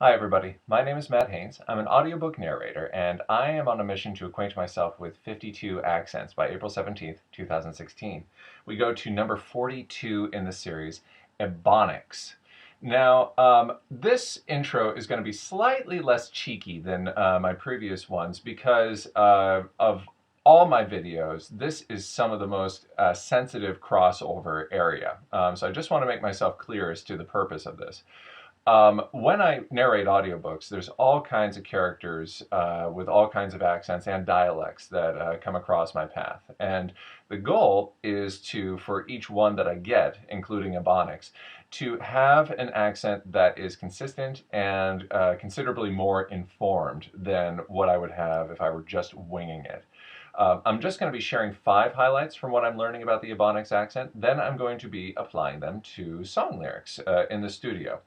Hi everybody, my name is Matt Haynes. I'm an audiobook narrator and I am on a mission to acquaint myself with 52 accents by April 17th, 2016. We go to number 42 in the series, Ebonics. Now, this intro is going to be slightly less cheeky than my previous ones because of all my videos, this is some of the most sensitive crossover area. So I just want to make myself clear as to the purpose of this. When I narrate audiobooks, there's all kinds of characters with all kinds of accents and dialects that come across my path. And the goal is to, for each one that I get, including Ebonics, to have an accent that is consistent and considerably more informed than what I would have if I were just winging it. I'm just going to be sharing 5 highlights from what I'm learning about the Ebonics accent. Then I'm going to be applying them to song lyrics in the studio.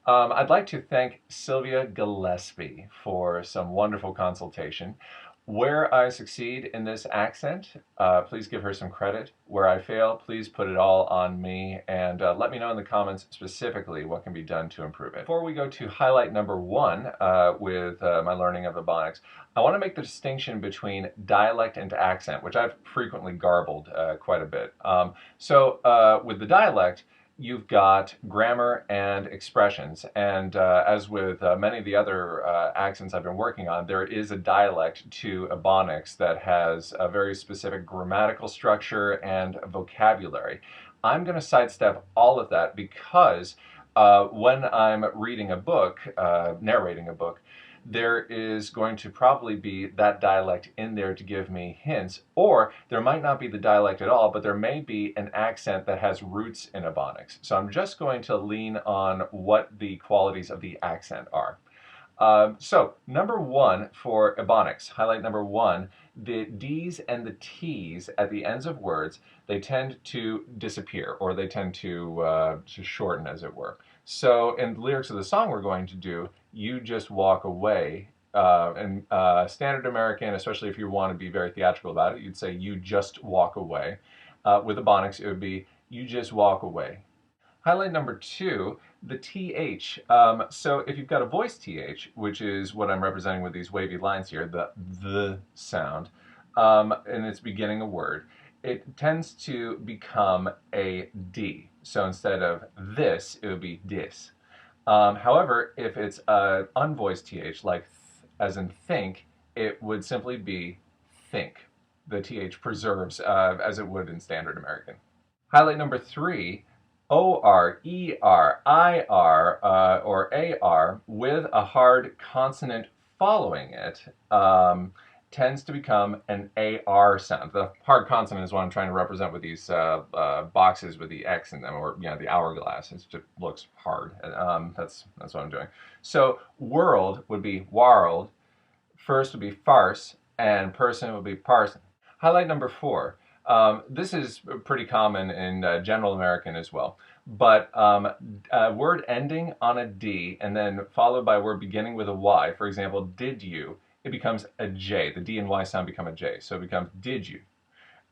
I'd like to thank Sylvia Gillespie for some wonderful consultation. Where I succeed in this accent, please give her some credit. Where I fail, please put it all on me and let me know in the comments specifically what can be done to improve it. Before we go to highlight number 1 with my learning of Ebonics, I want to make the distinction between dialect and accent, which I've frequently garbled quite a bit. With the dialect, you've got grammar and expressions, and as with many of the other accents I've been working on, there is a dialect to Ebonics that has a very specific grammatical structure and vocabulary. I'm going to sidestep all of that because when I'm reading a book, narrating a book, there is going to probably be that dialect in there to give me hints, or there might not be the dialect at all, but there may be an accent that has roots in Ebonics. So I'm just going to lean on what the qualities of the accent are. So number 1 for Ebonics, highlight number 1, the D's and the T's at the ends of words, they tend to disappear, or they tend to shorten, as it were. So in the lyrics of the song we're going to do, you just walk away. In standard American, especially if you want to be very theatrical about it, you'd say you just walk away. With Ebonics, it would be you just walk away. Highlight number 2, the TH. So if you've got a voiced TH, which is what I'm representing with these wavy lines here, the sound, in its beginning a word, it tends to become a D. So instead of this, it would be dis. However, if it's an unvoiced TH, like as in think, it would simply be think. The TH preserves as it would in standard American. Highlight number 3, OR, ER, IR, or AR with a hard consonant following it tends to become an AR sound. The hard consonant is what I'm trying to represent with these boxes with the X in them, or the hourglass. It just looks hard. That's what I'm doing. So world would be warld, first would be farce, and person would be parson. Highlight number 4. This is pretty common in general American as well, but a word ending on a D and then followed by a word beginning with a Y, for example, did you, it becomes a J. The D and Y sound become a J, so it becomes did you.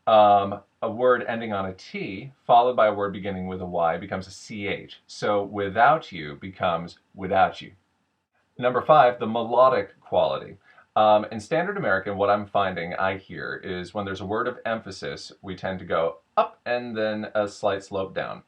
A word ending on a T followed by a word beginning with a Y becomes a CH, so without you becomes without you. Number 5, the melodic quality. In standard American, what I'm finding I hear is when there's a word of emphasis, we tend to go up and then a slight slope down.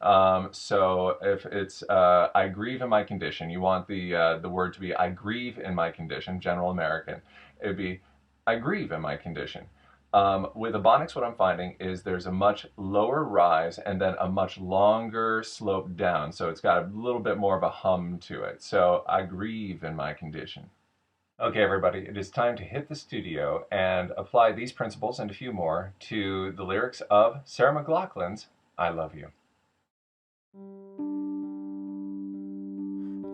So if it's I grieve in my condition, you want the word to be I grieve in my condition, general American. It would be I grieve in my condition. With Ebonics, what I'm finding is there's a much lower rise and then a much longer slope down. So it's got a little bit more of a hum to it. So I grieve in my condition. Okay, everybody, it is time to hit the studio and apply these principles and a few more to the lyrics of Sarah McLachlan's I Love You.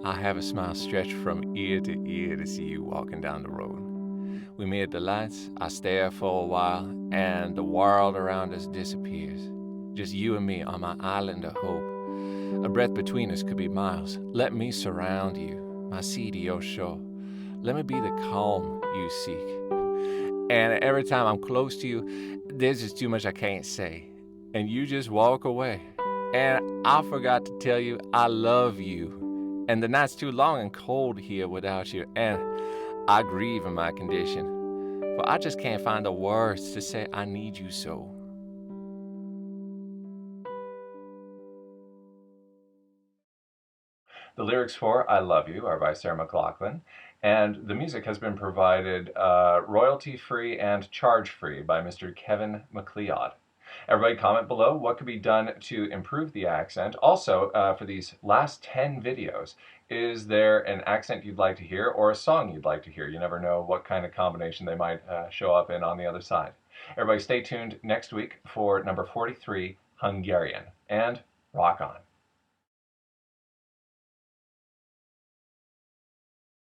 I have a smile stretched from ear to ear to see you walking down the road. We meet the lights, I stare for a while, and the world around us disappears. Just you and me on my island of hope. A breath between us could be miles. Let me surround you, my sea to your shore. Let me be the calm you seek. And every time I'm close to you, there's just too much I can't say. And you just walk away. And I forgot to tell you I love you. And the night's too long and cold here without you, and I grieve in my condition, for I just can't find the words to say I need you so. The lyrics for I Love You are by Sarah McLachlan, and the music has been provided royalty-free and charge-free by Mr. Kevin MacLeod. Everybody comment below what could be done to improve the accent. Also, for these last 10 videos, is there an accent you'd like to hear or a song you'd like to hear? You never know what kind of combination they might show up in on the other side. Everybody stay tuned next week for number 43, Hungarian, and rock on.